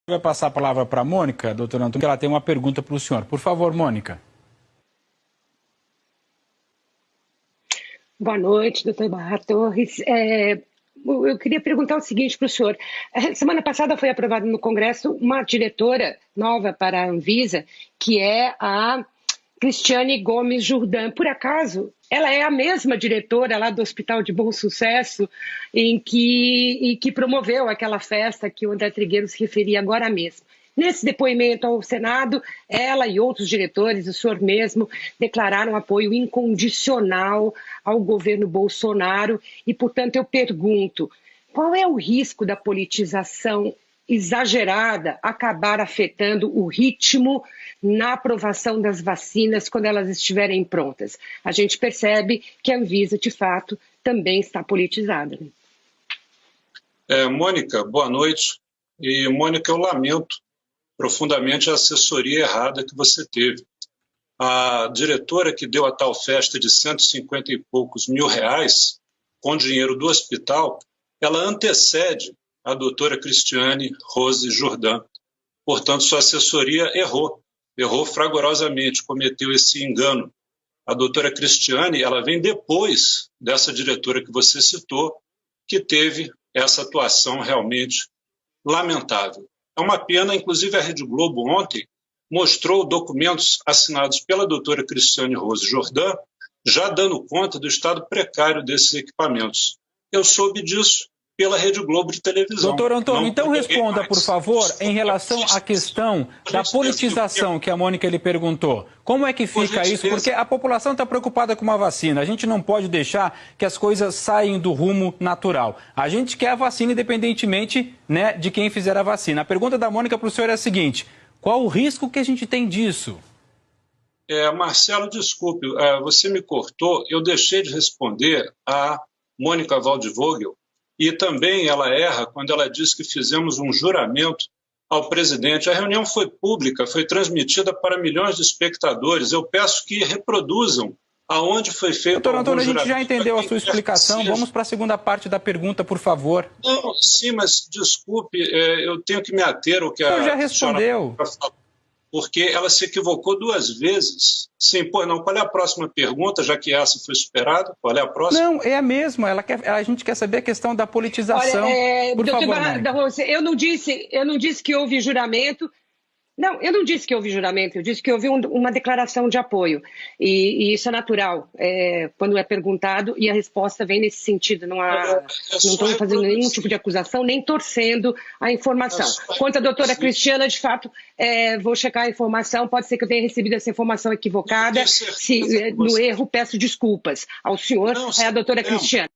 Vai passar a palavra para a Mônica, doutora Antônio, que ela tem uma pergunta para o senhor. Por favor, Mônica. Boa noite, doutor Barra Torres. Eu queria perguntar o seguinte para o senhor. Semana passada foi aprovada no Congresso uma diretora nova para a Anvisa, que é a Cristiane Gomes Jordan. Por acaso, ela é a mesma diretora lá do Hospital de Bom Sucesso em que promoveu aquela festa que o André Trigueiro se referia agora mesmo. Nesse depoimento ao Senado, ela e outros diretores, o senhor mesmo, declararam apoio incondicional ao governo Bolsonaro e, portanto, eu pergunto, qual é o risco da politização exagerada acabar afetando o ritmo na aprovação das vacinas quando elas estiverem prontas? A gente percebe que a Anvisa, de fato, também está politizada. Mônica, boa noite. E, Mônica, eu lamento profundamente a assessoria errada que você teve. A diretora que deu a tal festa de 150 e poucos mil reais, com dinheiro do hospital, ela antecede a doutora Cristiane Rose Jordan. Portanto, sua assessoria errou fragorosamente, cometeu esse engano. A doutora Cristiane, ela vem depois dessa diretora que você citou, que teve essa atuação realmente lamentável. É uma pena, inclusive a Rede Globo ontem mostrou documentos assinados pela doutora Cristiane Rose Jordan, já dando conta do estado precário desses equipamentos. Eu soube disso pela Rede Globo de televisão. Doutor Antônio, então responda, por favor, em relação à questão da politização que a Mônica lhe perguntou. Como é que fica isso? Porque a população está preocupada com uma vacina. A gente não pode deixar que as coisas saiam do rumo natural. A gente quer a vacina independentemente, né, de quem fizer a vacina. A pergunta da Mônica para o senhor é a seguinte: qual o risco que a gente tem disso? Marcelo, desculpe, você me cortou. Eu deixei de responder a Mônica Waldvogel. E também ela erra quando ela diz que fizemos um juramento ao presidente. A reunião foi pública, foi transmitida para milhões de espectadores. Eu peço que reproduzam aonde foi feito Doutor Antônio, a gente já juramento. entendeu a sua explicação. Vamos para a segunda parte da pergunta, por favor. Não, sim, mas desculpe, eu tenho que me ater ao que a senhor já respondeu. Porque ela se equivocou duas vezes. Sim, qual é a próxima pergunta, já que essa foi superada? Qual é a próxima? Não, é a mesma. A gente quer saber a questão da politização. Olha, por favor, eu não disse que houve juramento. Não, eu não disse que houve juramento, eu disse que houve uma declaração de apoio. E isso é natural, quando é perguntado, e a resposta vem nesse sentido. Não estou fazendo nenhum tipo de acusação, nem torcendo a informação. Quanto à doutora Cristiana, de fato, vou checar a informação, pode ser que eu tenha recebido essa informação equivocada. Se no erro, peço desculpas ao senhor, a doutora Cristiana.